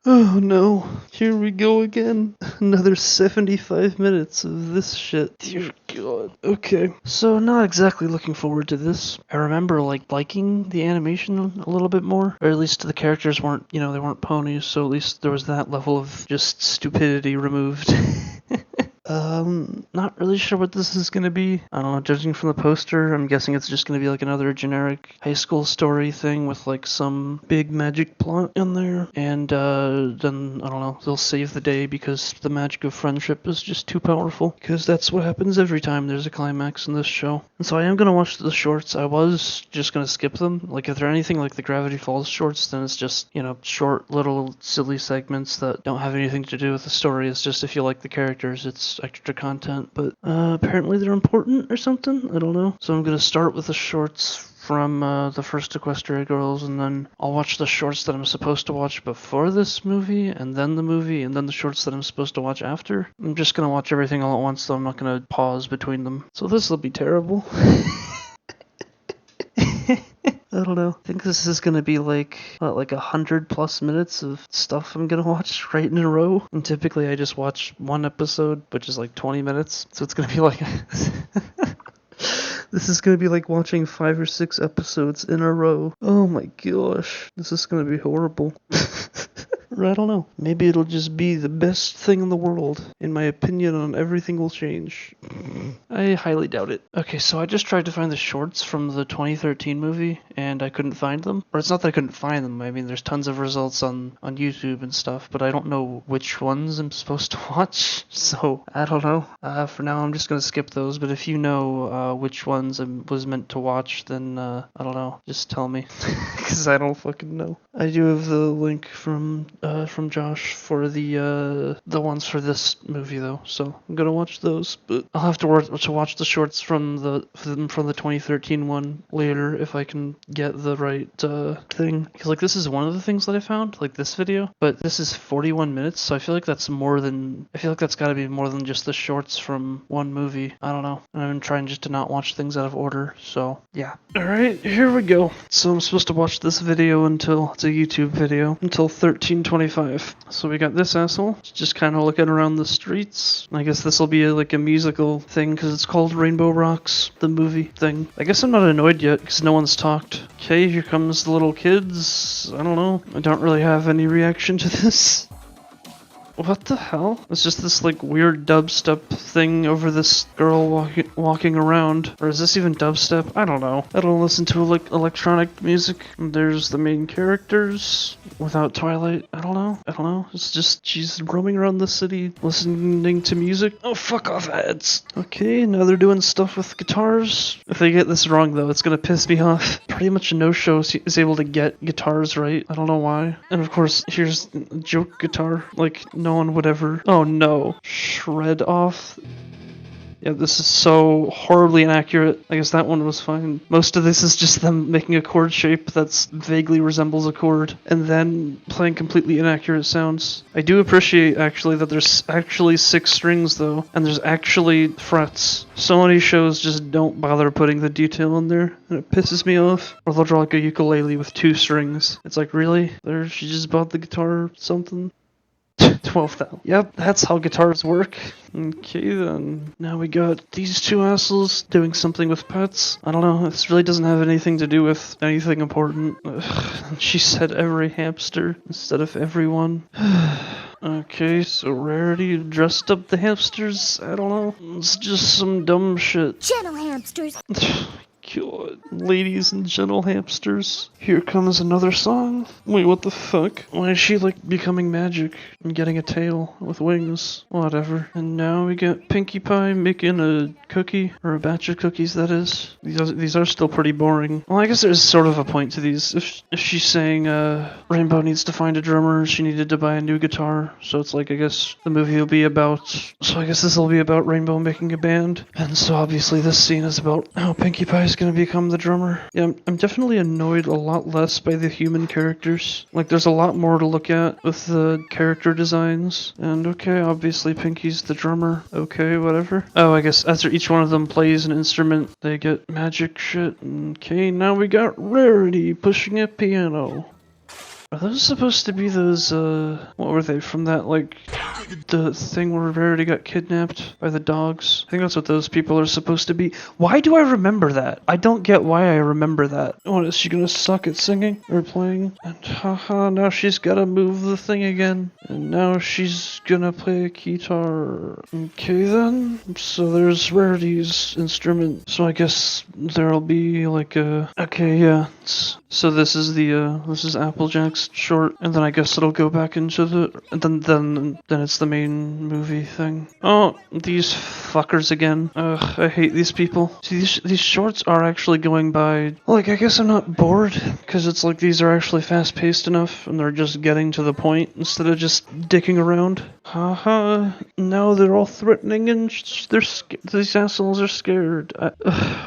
Oh no, here we go again. Another 75 minutes of this shit. Dear God. Okay, so not exactly looking forward to this. I remember liking the animation a little bit more, or at least the characters weren't, they weren't ponies, so at least there was that level of just stupidity removed. Not really sure what this is gonna be. I don't know, judging from the poster, I'm guessing it's just gonna be like another generic high school story thing with like some big magic plot in there. And, then, I don't know, they'll save the day because the magic of friendship is just too powerful. Because that's what happens every time there's a climax in this show. And so I am gonna watch the shorts. I was just gonna skip them. Like, if they're anything like the Gravity Falls shorts, then it's just, short little silly segments that don't have anything to do with the story. It's just if you like the characters, it's extra content, but apparently they're important or something. I don't know. So I'm gonna start with the shorts from the first Equestria Girls, and then I'll watch the shorts that I'm supposed to watch before this movie, and then the movie, and then the shorts that I'm supposed to watch after. I'm just gonna watch everything all at once, so I'm not gonna pause between them. So this will be terrible. I don't know. I think this is gonna be like 100+ minutes of stuff I'm gonna watch right in a row. And typically I just watch one episode, which is like 20 minutes. So it's gonna be like this is gonna be like watching 5 or 6 episodes in a row. Oh my gosh. This is gonna be horrible. I don't know. Maybe it'll just be the best thing in the world. In my opinion on everything will change. I highly doubt it. Okay, so I just tried to find the shorts from the 2013 movie, and I couldn't find them. Or it's not that I couldn't find them. I mean, there's tons of results on YouTube and stuff, but I don't know which ones I'm supposed to watch. So, I don't know. For now, I'm just gonna skip those, but if you know which ones I was meant to watch, then, I don't know. Just tell me. Because I don't fucking know. I do have the link from Josh for the ones for this movie though, so I'm gonna watch those. But I'll have to watch the shorts from the 2013 one later if I can get the right thing. Because like this is one of the things that I found, like this video, but this is 41 minutes, so I feel like that's gotta be more than just the shorts from one movie. I don't know. And I'm trying just to not watch things out of order, so yeah. Alright, here we go. So I'm supposed to watch this video until it's a YouTube video until 13:25. So we got this asshole just kind of looking around the streets. I guess this will be like a musical thing because it's called Rainbow Rocks, the movie thing. I guess I'm not annoyed yet because no one's talked. Okay, here comes the little kids. I don't know. I don't really have any reaction to this. What the hell? It's just this like weird dubstep thing over this girl walking around. Or is this even dubstep? I don't know. I don't listen to electronic music. There's the main characters without Twilight. I don't know. It's just she's roaming around the city listening to music. Oh, fuck off ads. Okay, now they're doing stuff with guitars. If they get this wrong though, it's gonna piss me off. Pretty much no show is able to get guitars right. I don't know why. And of course, here's a joke guitar. Like, no one would ever, oh no, shred off. Yeah, this is so horribly inaccurate. I guess that one was fine. Most of this is just them making a chord shape that's vaguely resembles a chord, and then playing completely inaccurate sounds. I do appreciate, actually, that there's actually 6 strings, though, and there's actually frets. So many shows just don't bother putting the detail in there, and it pisses me off. Or they'll draw like a ukulele with 2 strings. It's like, really? She just bought the guitar or something? 12,000. Yep, that's how guitars work. Okay then, now we got these 2 assholes doing something with pets. I don't know, this really doesn't have anything to do with anything important. Ugh. She said every hamster instead of everyone. Okay, so Rarity dressed up the hamsters? I don't know. It's just some dumb shit. Gentle hamsters. God. Ladies and gentle hamsters. Here comes another song. Wait, what the fuck? Why is she like becoming magic and getting a tail with wings? Whatever. And now we got Pinkie Pie making a cookie, or a batch of cookies, that is. These are still pretty boring. Well, I guess there's sort of a point to these. If she's saying Rainbow needs to find a drummer, she needed to buy a new guitar. So it's like, I guess the movie will be about, so I guess this will be about Rainbow making a band. And so obviously this scene is about how Pinkie Pie's gonna become the drummer. Yeah, I'm definitely annoyed a lot less by the human characters. Like, there's a lot more to look at with the character designs. And okay, obviously Pinkie's the drummer. Okay, whatever. Oh, I guess after each one of them plays an instrument, they get magic shit. Okay, now we got Rarity pushing a piano. Are those supposed to be those, what were they, from that, like, the thing where Rarity got kidnapped by the dogs? I think that's what those people are supposed to be. Why do I remember that? I don't get why I remember that. What, is she gonna suck at singing or playing? And haha, now she's gotta move the thing again. And now she's gonna play a guitar. Okay then. So there's Rarity's instrument. So I guess there'll be like a... Okay, yeah. So this is the, this is Applejack's short. And then I guess it'll go back into the... And then it's the main movie thing. Oh, these fuckers again. Ugh, I hate these people. See, these shorts are actually going by... Like, I guess I'm not bored. Because it's like these are actually fast-paced enough. And they're just getting to the point instead of just dicking around. Haha, now they're all threatening and these assholes are scared.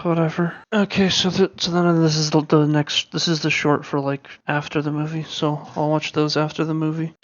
Whatever. Okay, so then this is the next, this is the short for like after the movie, so I'll watch those after the movie.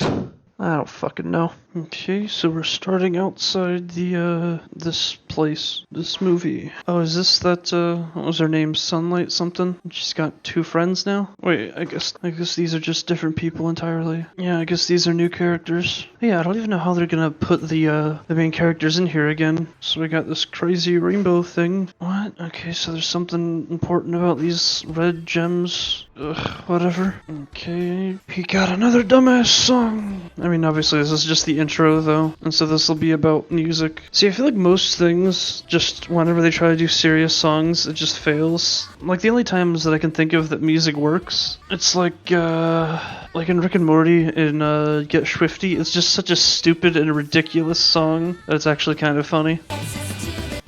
I don't fucking know. Okay, so we're starting outside the, this place, this movie. Oh, is this that, what was her name? Sunlight something? She's got two friends now? Wait, I guess these are just different people entirely. Yeah, I guess these are new characters. Yeah, I don't even know how they're gonna put the main characters in here again. So we got this crazy rainbow thing. What? Okay, so there's something important about these red gems. Ugh, whatever. Okay, he got another dumbass song. I mean, obviously this is just the intro though, and so this will be about music. See, I feel like most things, just whenever they try to do serious songs, it just fails. Like the only times that I can think of that music works, it's like in Rick and Morty in Get Swifty, it's just such a stupid and ridiculous song that it's actually kind of funny.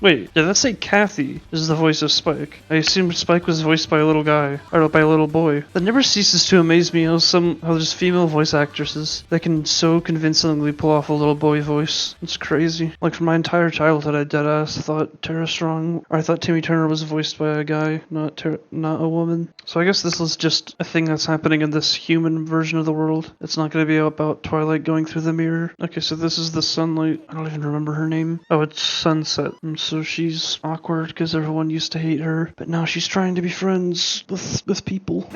Wait, did that say Kathy is the voice of Spike? I assumed Spike was voiced by a little guy, or by a little boy. That never ceases to amaze me how there's female voice actresses that can so convincingly pull off a little boy voice. It's crazy. Like for my entire childhood, I deadass thought I thought Timmy Turner was voiced by a guy, not a woman. So I guess this is just a thing that's happening in this human version of the world. It's not going to be about Twilight going through the mirror. Okay, so this is the Sunlight. I don't even remember her name. Oh, it's Sunset. So she's awkward because everyone used to hate her, but now she's trying to be friends with people.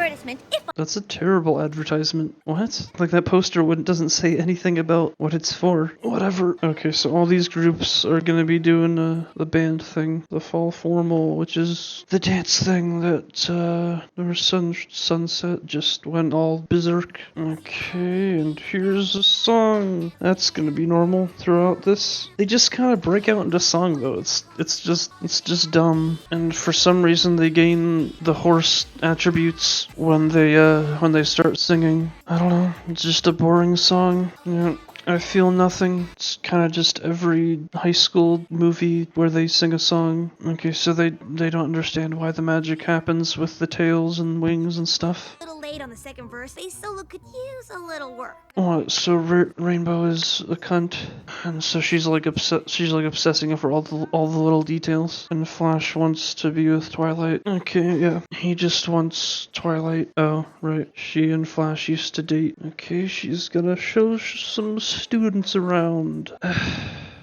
That's a terrible advertisement. What? Like that poster doesn't say anything about what it's for. Whatever. Okay, so all these groups are gonna be doing the band thing, the fall formal, which is the dance thing that Sunset just went all berserk. Okay, and here's a song. That's gonna be normal throughout this. They just kind of break out into song though. It's just dumb, and for some reason they gain the horse attributes when they start singing. I don't know, it's just a boring song. Yeah, I feel nothing. It's kind of just every high school movie where they sing a song. Okay, so they don't understand why the magic happens with the tails and wings and stuff. A little late on the second verse. They still could use a little work. What? So Rainbow is a cunt, and so she's like obsessing over all the little details. And Flash wants to be with Twilight. Okay, yeah, he just wants Twilight. Oh, right. She and Flash used to date. Okay, she's gonna show some students around.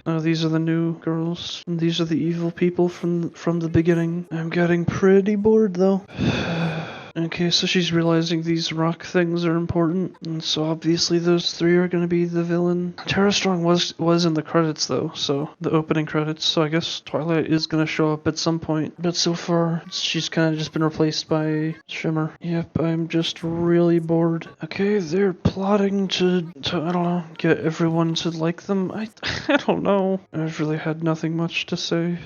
Oh, these are the new girls, and these are the evil people from the beginning. I'm getting pretty bored though. Okay, so she's realizing these rock things are important, and so obviously those three are going to be the villain. Tara Strong was in the credits though, so the opening credits, so I guess Twilight is going to show up at some point, but so far she's kind of just been replaced by Shimmer. Yep, I'm just really bored. Okay, they're plotting to I don't know, get everyone to like them. I don't know. I've really had nothing much to say.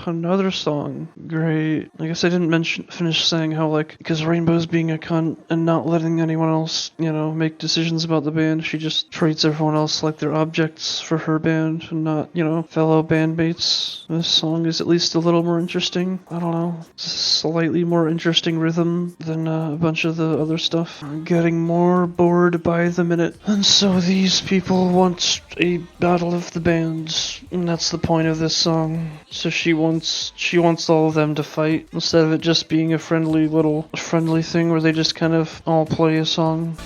Another song. Great. I guess I didn't finish saying how, like, because Rainbow's being a cunt and not letting anyone else, make decisions about the band. She just treats everyone else like they're objects for her band and not, fellow bandmates. This song is at least a little more interesting. I don't know. It's a slightly more interesting rhythm than a bunch of the other stuff. I'm getting more bored by the minute. And so these people want a battle of the bands, and that's the point of this song. So she wants all of them to fight instead of it just being a friendly thing where they just kind of all play a song.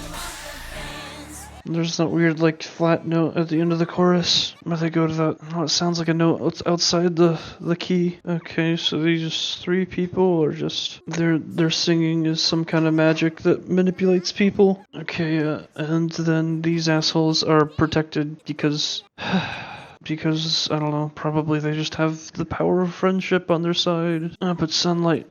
There's that weird, like, flat note at the end of the chorus where they go to that. Oh, it sounds like a note outside the key. Okay, so these 3 people are just their singing is some kind of magic that manipulates people. Okay, and then these assholes are protected because. Because, I don't know, probably they just have the power of friendship on their side. But Shimmer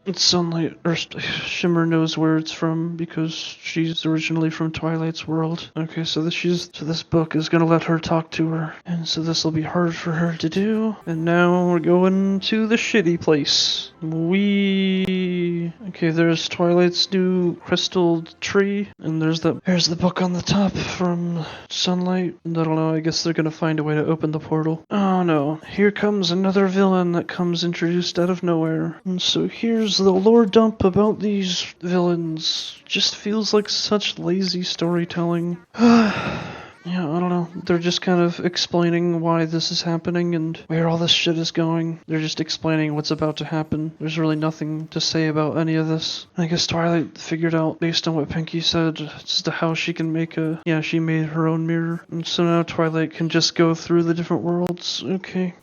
knows where it's from because she's originally from Twilight's world. Okay, so this book is gonna let her talk to her. And so this will be hard for her to do. And now we're going to the shitty place. Okay, there's Twilight's new crystal tree. And there's the book on the top from Sunlight. And I don't know, I guess they're gonna find a way to open the portal. Oh no, here comes another villain that comes introduced out of nowhere. And so here's the lore dump about these villains. Just feels like such lazy storytelling. Yeah, I don't know. They're just kind of explaining why this is happening and where all this shit is going. They're just explaining what's about to happen. There's really nothing to say about any of this. I guess Twilight figured out, based on what Pinky said, as to how she can make she made her own mirror. And so now Twilight can just go through the different worlds. Okay.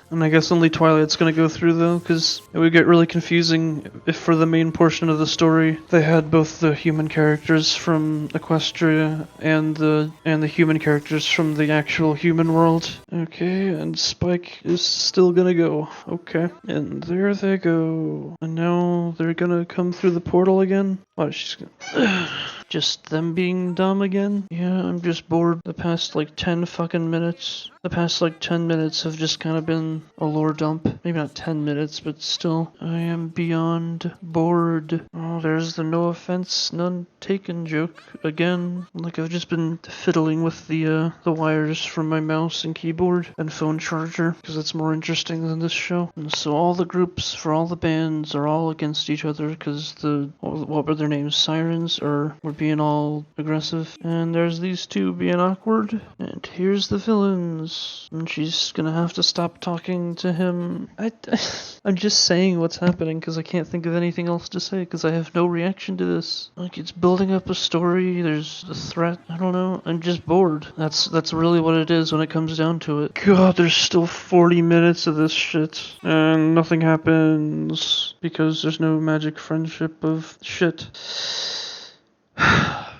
And I guess only Twilight's gonna go through though, because it would get really confusing if for the main portion of the story they had both the human characters from Equestria and the human characters from the actual human world. Okay, and Spike is still gonna go. Okay, and there they go. And now they're gonna come through the portal again. What? She's gonna. Just them being dumb again? Yeah, I'm just bored. The past 10 fucking minutes. The past 10 minutes have just kind of been a lore dump. Maybe not 10 minutes, but still. I am beyond bored. Oh, there's the no offense, none taken joke again. I've just been fiddling with the wires from my mouse and keyboard and phone charger because it's more interesting than this show. And so all the groups for all the bands are all against each other because what were their names? Sirens were being all aggressive. And there's these 2 being awkward. And here's the villains. And she's gonna have to stop talking to him. I'm just saying what's happening because I can't think of anything else to say because I have no reaction to this. It's building up a story. There's a threat. I don't know. I'm just bored. That's really what it is when it comes down to it. God, there's still 40 minutes of this shit. And nothing happens because there's no magic friendship of shit.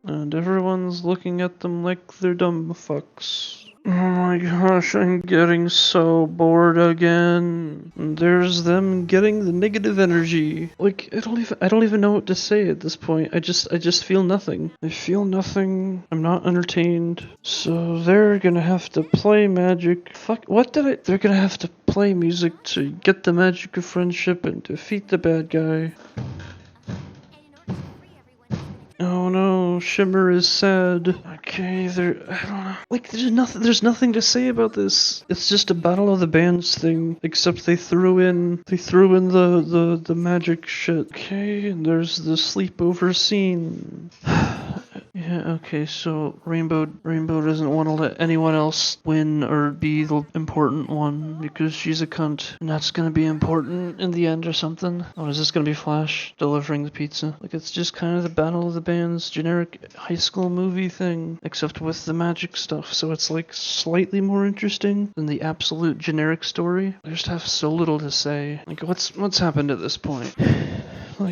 And everyone's looking at them like they're dumb fucks. Oh my gosh, I'm getting so bored again. And there's them getting the negative energy. I don't even know what to say at this point. I just feel nothing. I feel nothing. I'm not entertained. So they're gonna have to play magic. They're gonna have to play music to get the magic of friendship and defeat the bad guy. Oh no, Shimmer is sad. Okay, I don't know. There's nothing to say about this. It's just a Battle of the Bands thing, except they threw in the magic shit. Okay, and there's the sleepover scene. Yeah, okay, so Rainbow doesn't want to let anyone else win or be the important one because she's a cunt. And that's gonna be important in the end or something. Oh, is this gonna be Flash delivering the pizza? It's just kind of the Battle of the Bands generic high school movie thing, except with the magic stuff. So it's slightly more interesting than the absolute generic story. I just have so little to say. What's happened at this point?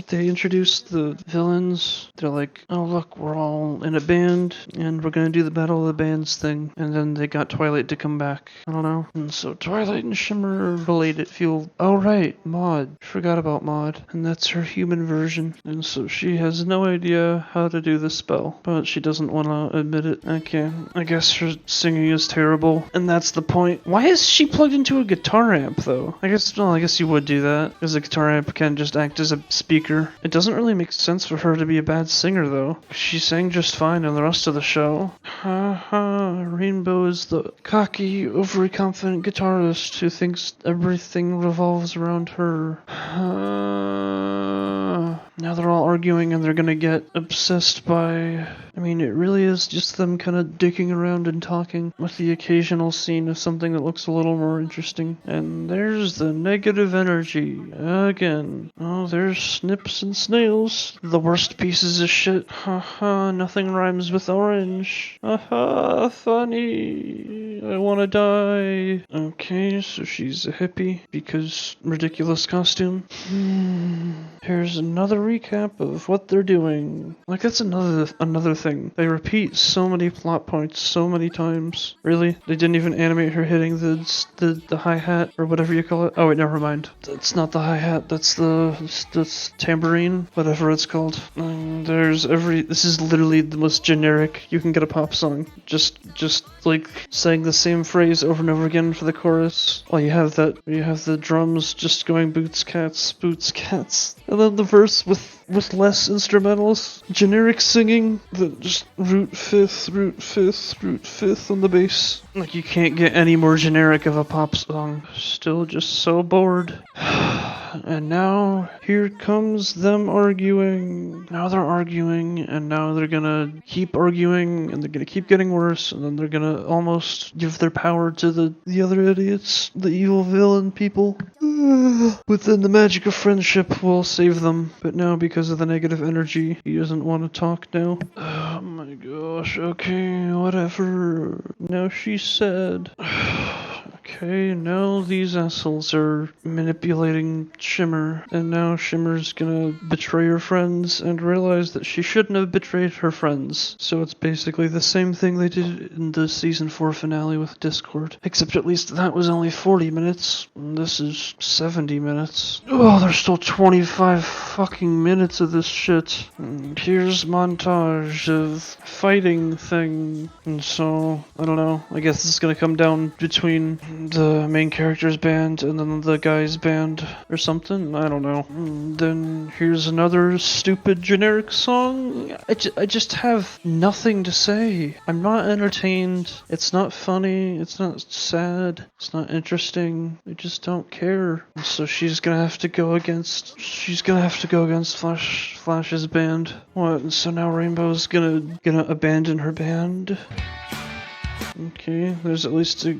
They introduced the villains. They're like, oh look, we're all in a band, and we're gonna do the Battle of the Bands thing. And then they got Twilight to come back. I don't know. And so Twilight and Shimmer are related. Oh right, Maud. Forgot about Maud. And that's her human version. And so she has no idea how to do the spell, but she doesn't want to admit it. Okay, I guess her singing is terrible, and that's the point. Why is she plugged into a guitar amp though? I guess you would do that, because a guitar amp can just act as a speaker. It doesn't really make sense for her to be a bad singer though. She sang just fine in the rest of the show. Rainbow is the cocky, overconfident guitarist who thinks everything revolves around her. Now they're all arguing and they're gonna get obsessed by... I mean, it really is just them kind of dicking around and talking, with the occasional scene of something that looks a little more interesting. And there's the negative energy again. Oh, there's Snips and Snails, the worst pieces of shit. Haha, nothing rhymes with orange. Haha, funny. I wanna die. Okay, so she's a hippie because ridiculous costume. Here's another recap of what they're doing. Like, that's another thing. They repeat so many plot points so many times. Really? They didn't even animate her hitting the hi-hat or whatever you call it. Oh wait, never mind. That's not the hi-hat. That's tambourine, whatever it's called. This is literally the most generic you can get a pop song. Just like saying the same phrase over and over again for the chorus. Well, you have the drums just going boots cats, and then the verse with less instrumentals, generic singing that just root fifth on the bass. Like, you can't get any more generic of a pop song. Still just so bored. And now, here comes them arguing. Now they're arguing, and now they're gonna keep arguing, and they're gonna keep getting worse, and then they're gonna almost give their power to the other idiots, the evil villain people. But then the magic of friendship will save them. But now, because of the negative energy, he doesn't want to talk now. Oh my gosh, okay, whatever. Now she's sad. Okay, now these assholes are manipulating Shimmer, and now Shimmer's gonna betray her friends and realize that she shouldn't have betrayed her friends. So it's basically the same thing they did in the season 4 finale with Discord, except at least that was only 40 minutes, and this is 70 minutes. Oh, there's still 25 fucking minutes of this shit. And here's montage of fighting thing, and so, I don't know, I guess it's gonna come down between the main character's band and then the guy's band or something. I don't know. And then here's another stupid generic song. I just have nothing to say. I'm not entertained. It's not funny. It's not sad. It's not interesting. I just don't care. And so she's gonna have to go against Flash's band. What? And so now Rainbow's gonna abandon her band. Okay, there's at least a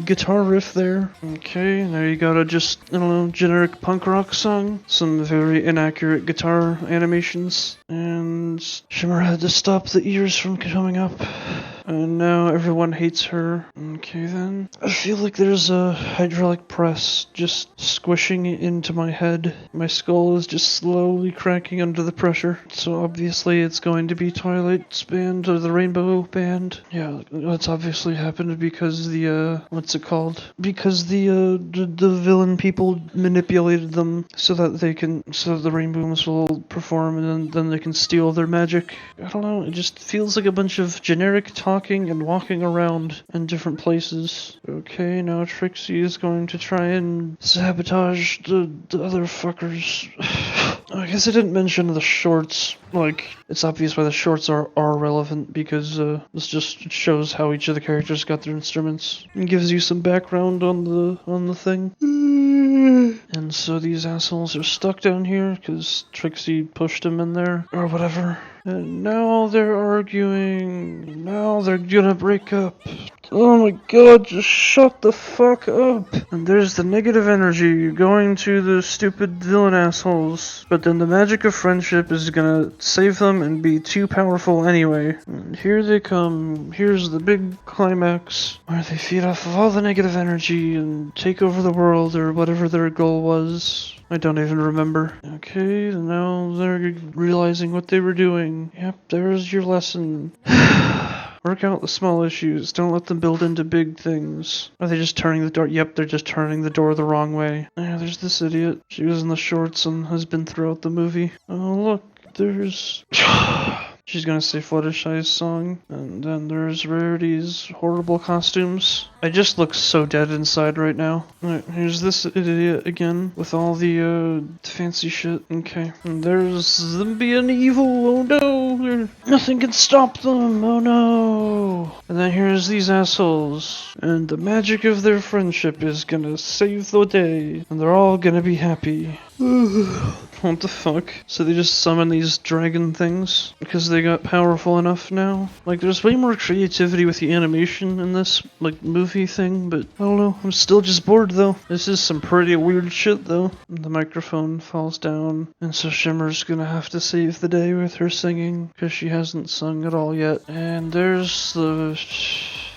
guitar riff there. Okay, now you got a just, I don't know, generic punk rock song. Some very inaccurate guitar animations. And Shimmer had to stop the ears from coming up. And now everyone hates her. Okay then. I feel like there's a hydraulic press just squishing into my head. My skull is just slowly cracking under the pressure. So obviously it's going to be Twilight's band or the Rainbow band. Yeah, that's obviously happened because the, what's it called? Because the villain people manipulated them so that the Rainbows will perform and then they can steal their magic. I don't know, it just feels like a bunch of generic talking and walking around in different places. Okay, now Trixie is going to try and sabotage the other fuckers. I guess I didn't mention the shorts. Like, it's obvious why the shorts are relevant because this just shows how each of the characters got their instruments and gives you some background on the thing. And so these assholes are stuck down here because Trixie pushed them in there or whatever. And now they're arguing. Now they're gonna break up. Oh my god, just shut the fuck up. And there's the negative energy going to the stupid villain assholes. But then the magic of friendship is gonna save them and be too powerful anyway. And here they come. Here's the big climax where they feed off of all the negative energy and take over the world or whatever their goal was. I don't even remember. Okay, now they're realizing what they were doing. Yep, there's your lesson. Work out the small issues. Don't let them build into big things. Are they just turning the door? Yep, they're just turning the door the wrong way. Yeah, there's this idiot. She was in the shorts and has been throughout the movie. Oh, look, there's... She's gonna say Fluttershy's song, and then there's Rarity's horrible costumes. I just look so dead inside right now. Alright, here's this idiot again, with all the, fancy shit. Okay, and there's them being evil, oh no! Nothing can stop them, oh no! no. And then here's these assholes. And the magic of their friendship is gonna save the day. And they're all gonna be happy. What the fuck? So they just summon these dragon things because they got powerful enough now? Like, there's way more creativity with the animation in this, like, movie thing, but I don't know. I'm still just bored, though. This is some pretty weird shit, though. The microphone falls down, and so Shimmer's gonna have to save the day with her singing because she hasn't sung at all yet. And there's the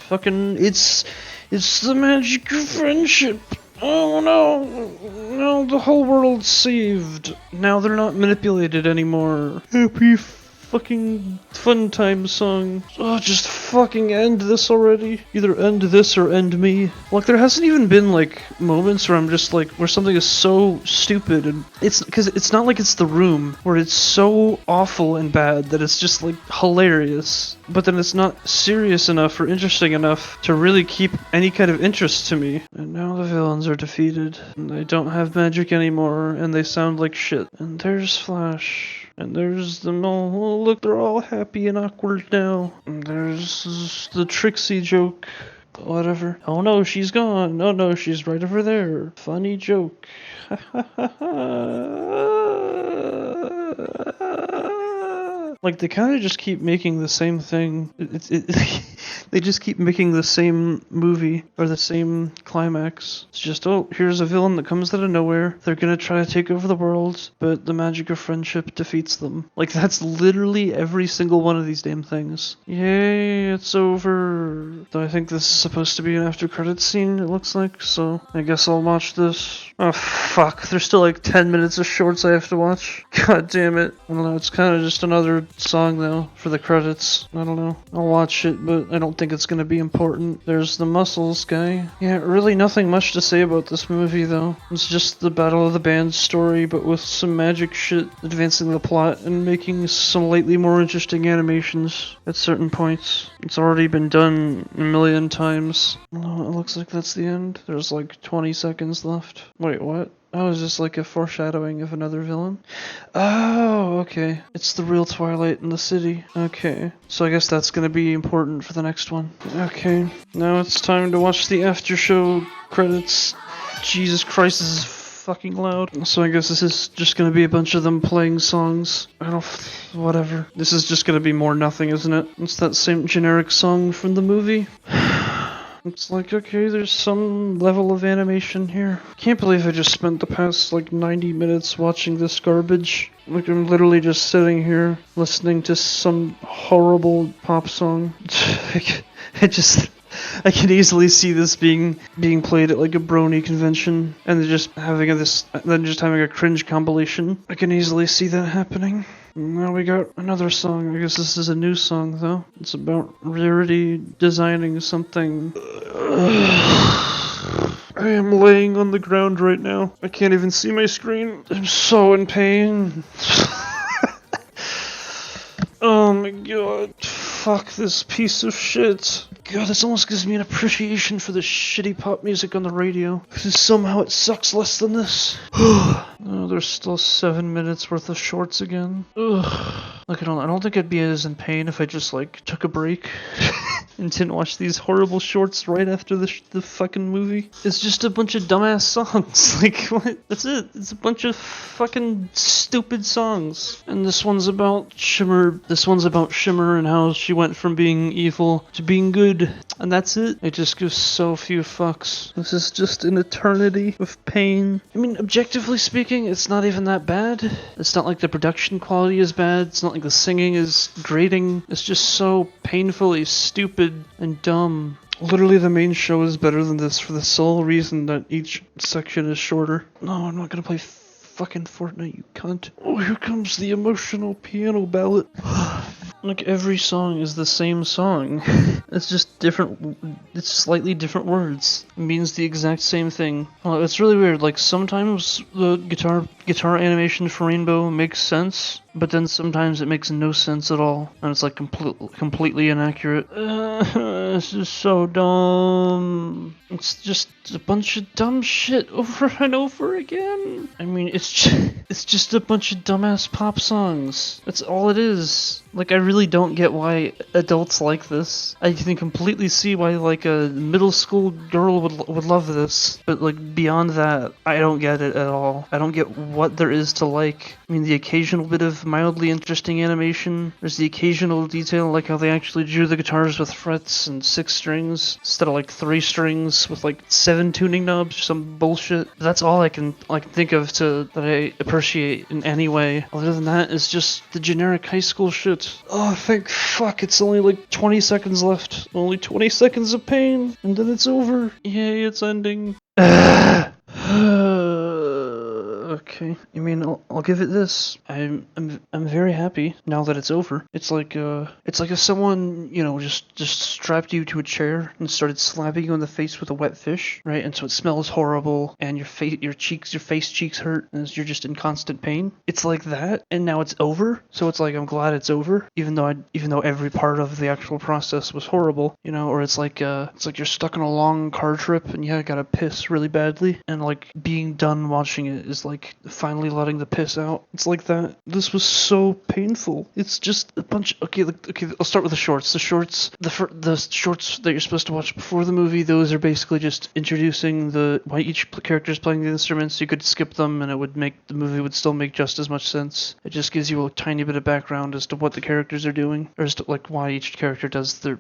fucking... It's the magic of friendship. Oh no, the whole world's saved. Now they're not manipulated anymore. Happy fucking fun time song. Oh, just fucking end this already. Either end this or end me. Like, there hasn't even been, like, moments where I'm just like, where something is so stupid and because it's not like it's The Room, where it's so awful and bad that it's just, like, hilarious. But then it's not serious enough or interesting enough to really keep any kind of interest to me. And now the villains are defeated, and they don't have magic anymore, and they sound like shit. And there's Flash. And there's them all, oh look, they're all happy and awkward now. And there's the Trixie joke. Whatever. Oh no, she's gone. Oh no, she's right over there. Funny joke. Like, they kind of just keep making the same thing. They just keep making the same movie, or the same climax. It's just, oh, here's a villain that comes out of nowhere. They're gonna try to take over the world, but the magic of friendship defeats them. Like, that's literally every single one of these damn things. Yay, it's over. Though I think this is supposed to be an after credits scene, it looks like, so I guess I'll watch this. Oh, fuck. There's still like 10 minutes of shorts I have to watch. God damn it. I don't know, it's kind of just another song, though, for the credits. I don't know. I'll watch it, but I don't think it's gonna be important. There's the Muscles guy. Yeah, really nothing much to say about this movie, though. It's just the Battle of the Bands story, but with some magic shit advancing the plot and making some slightly more interesting animations at certain points. It's already been done a million times. Oh, it looks like that's the end. There's like 20 seconds left. Wait, what? Oh, is this like a foreshadowing of another villain? Oh, okay. It's the real Twilight in the city. Okay. So I guess that's gonna be important for the next one. Okay. Now it's time to watch the after show credits. Jesus Christ, this is fucking loud. So I guess this is just gonna be a bunch of them playing songs. Whatever. This is just gonna be more nothing, isn't it? It's that same generic song from the movie. It's like, okay, there's some level of animation here. Can't believe I just spent the past, like, 90 minutes watching this garbage. Like, I'm literally just sitting here listening to some horrible pop song. I can easily see this being played at, like, a brony convention, and just having a cringe compilation. I can easily see that happening. Now we got another song. I guess this is a new song, though. It's about Rarity designing something. I am laying on the ground right now. I can't even see my screen. I'm so in pain. Oh my god. Fuck this piece of shit. God, this almost gives me an appreciation for the shitty pop music on the radio. Because somehow it sucks less than this. Oh, there's still 7 minutes worth of shorts again. Ugh. Like, I don't think I'd be as in pain if I just, like, took a break. And didn't watch these horrible shorts right after the fucking movie. It's just a bunch of dumbass songs. Like, what? That's it. It's a bunch of fucking stupid songs. And this one's about Shimmer. And how she went from being evil to being good. And that's it. It just gives so few fucks. This is just an eternity of pain. I mean, objectively speaking, it's not even that bad. It's not like the production quality is bad. It's not like the singing is grating. It's just so painfully stupid and dumb. Literally, the main show is better than this for the sole reason that each section is shorter. No, I'm not gonna play fucking Fortnite, you cunt. Oh, here comes the emotional piano ballad. Like, every song is the same song. It's just different, it's slightly different words. It means the exact same thing. Well, it's really weird, like, sometimes the guitar animation for Rainbow makes sense, but then sometimes it makes no sense at all, and it's like completely inaccurate. This is so dumb. It's just a bunch of dumb shit over and over again. I mean, it's just It's just a bunch of dumbass pop songs. That's all it is. Like, I really don't get why adults like this. I can completely see why, like, a middle school girl would love this. But, like, beyond that, I don't get it at all. I don't get what there is to like. I mean, the occasional bit of mildly interesting animation. There's the occasional detail, like how they actually drew the guitars with frets and 6 strings instead of, like, 3 strings with, like, 7 tuning knobs or some bullshit. That's all I can think of that I appreciate in any way. Other than that, it's just the generic high school shit. Oh, thank fuck, it's only like 20 seconds left. Only 20 seconds of pain, and then it's over. Yay, it's ending. Okay. I mean, I'll give it this. I'm very happy now that it's over. It's like if someone, just strapped you to a chair and started slapping you in the face with a wet fish, right? And so it smells horrible, and your face cheeks hurt, and you're just in constant pain. It's like that, and now it's over. So it's like I'm glad it's over, even though every part of the actual process was horrible, or it's like you're stuck on a long car trip and you gotta piss really badly, and like being done watching it is like finally letting the piss out. It's like that. This was so painful. It's just a bunch. Okay, I'll start with the shorts. The shorts that you're supposed to watch before the movie. Those are basically just introducing why each character is playing the instruments. You could skip them, and the movie would still make just as much sense. It just gives you a tiny bit of background as to what the characters are doing, or as to like why each character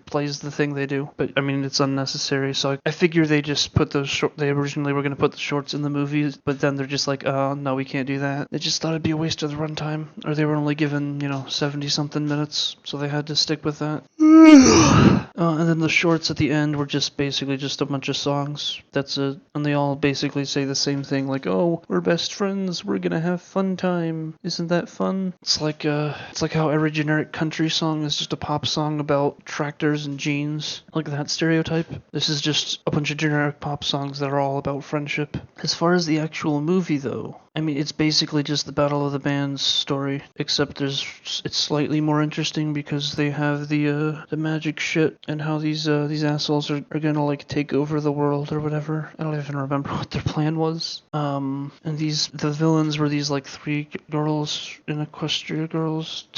plays the thing they do. But I mean, it's unnecessary. So I figure they just put they originally were going to put the shorts in the movies, but then they're just like, no, we can't do that. They just thought it'd be a waste of the runtime, or they were only given 70 something minutes, so they had to stick with that. And then the shorts at the end were just basically just a bunch of songs. That's it. And they all basically say the same thing, like, oh, we're best friends, we're gonna have fun time. Isn't that fun? It's like how every generic country song is just a pop song about tractors and jeans. Like that stereotype. This is just a bunch of generic pop songs that are all about friendship. As far as the actual movie, though, I mean, it's basically just the Battle of the Bands story, except it's slightly more interesting because they have the magic shit and how these assholes are gonna like take over the world or whatever. I don't even remember what their plan was. And the villains were these like 3 girls in Equestria Girls.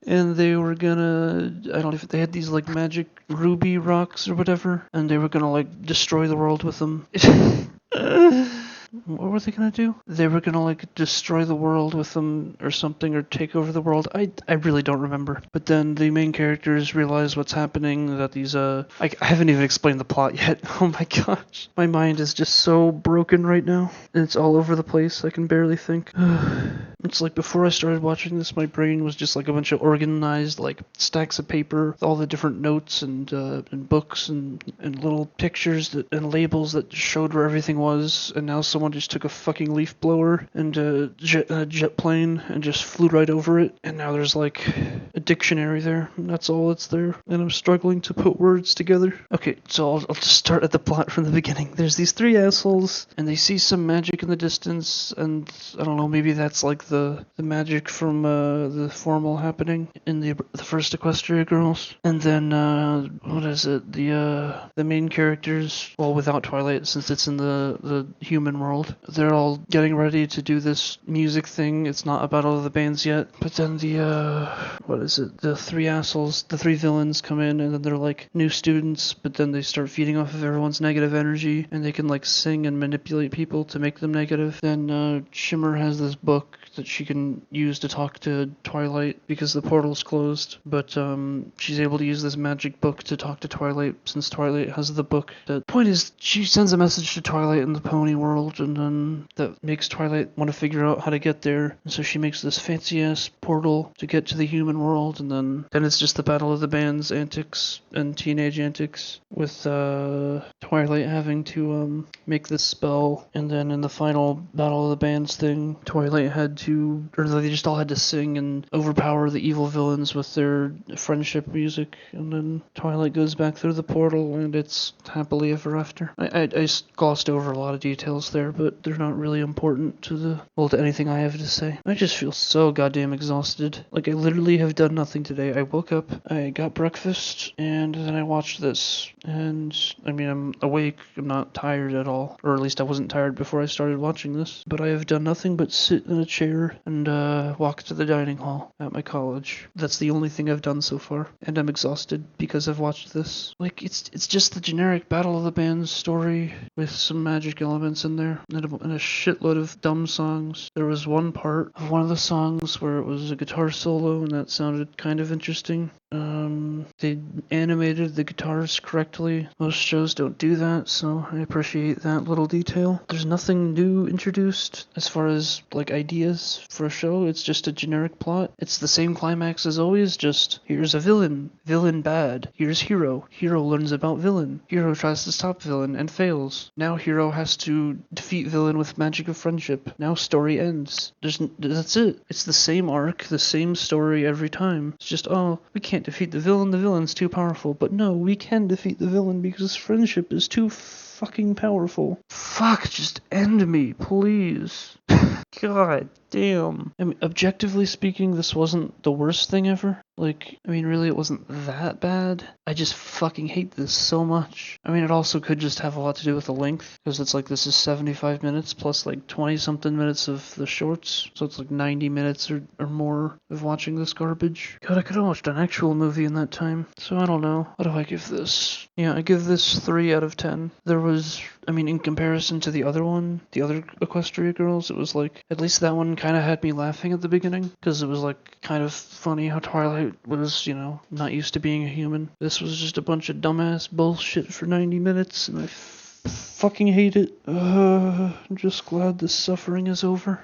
And they were gonna, I don't know if they had these like magic ruby rocks or whatever, and they were gonna like destroy the world with them. What were they gonna do? They were gonna like destroy the world with them or something, or take over the world. I really don't remember. But then the main characters realize what's happening, that these I haven't even explained the plot yet. Oh my gosh. My mind is just so broken right now. And it's all over the place. I can barely think. It's like before I started watching this, my brain was just like a bunch of organized like stacks of paper with all the different notes and books and little pictures and labels that showed where everything was. And now someone just took a fucking leaf blower and a jet plane and just flew right over it. And now there's like a dictionary there. And that's all that's there. And I'm struggling to put words together. Okay, so I'll just start at the plot from the beginning. There's these 3 assholes, and they see some magic in the distance, and I don't know, maybe that's like the magic from the formal happening in the first Equestria Girls. And then what is it? The main characters, well, without Twilight, since it's in the human world, they're all getting ready to do this music thing. It's not about all of the bands yet, but then the 3 assholes, the 3 villains come in, and then they're like new students, but then they start feeding off of everyone's negative energy, and they can like sing and manipulate people to make them negative. Then Shimmer has this book that she can use to talk to Twilight because the portal's closed, but she's able to use this magic book to talk to Twilight since Twilight has the book. The point is, she sends a message to Twilight in the pony world, and then that makes Twilight want to figure out how to get there, and so she makes this fancy ass portal to get to the human world, and then it's just the Battle of the Bands antics and teenage antics with Twilight having to make this spell. And then in the final Battle of the Bands thing, Twilight had to, or they just all had to sing and overpower the evil villains with their friendship music, and then Twilight goes back through the portal and it's happily ever after. I glossed over a lot of details there, but they're not really important to anything I have to say. I just feel so goddamn exhausted. Like, I literally have done nothing today. I woke up, I got breakfast, and then I watched this. And, I mean, I'm awake, I'm not tired at all. Or at least I wasn't tired before I started watching this. But I have done nothing but sit in a chair and walk to the dining hall at my college. That's the only thing I've done so far. And I'm exhausted because I've watched this. Like, it's just the generic Battle of the Bands story with some magic elements in there. And a shitload of dumb songs. There was one part of one of the songs where it was a guitar solo, and that sounded kind of interesting. They animated the guitars correctly. Most shows don't do that, so I appreciate that little detail. There's nothing new introduced as far as, like, ideas for a show. It's just a generic plot. It's the same climax as always, just here's a villain. Villain bad. Here's hero. Hero learns about villain. Hero tries to stop villain and fails. Now hero has to defeat villain with magic of friendship. Now story ends. That's it. It's the same arc, the same story every time. It's just, oh, we can't defeat the villain's too powerful. But no, we can defeat the villain because friendship is too fucking powerful. Fuck, just end me, please. God damn. I mean, objectively speaking, this wasn't the worst thing ever. Like, I mean, really, it wasn't that bad. I just fucking hate this so much. I mean, it also could just have a lot to do with the length, because it's like this is 75 minutes plus like 20-something minutes of the shorts, so it's like 90 minutes or more of watching this garbage. God, I could have watched an actual movie in that time, so I don't know. What do I give this? Yeah, I give this 3 out of 10. There was, I mean, in comparison to the other one, the other Equestria Girls, it was like, at least that one kind of had me laughing at the beginning, because it was like kind of funny how Twilight was, you know, not used to being a human. This was just a bunch of dumbass bullshit for 90 minutes, and I fucking hate it. I'm just glad this suffering is over.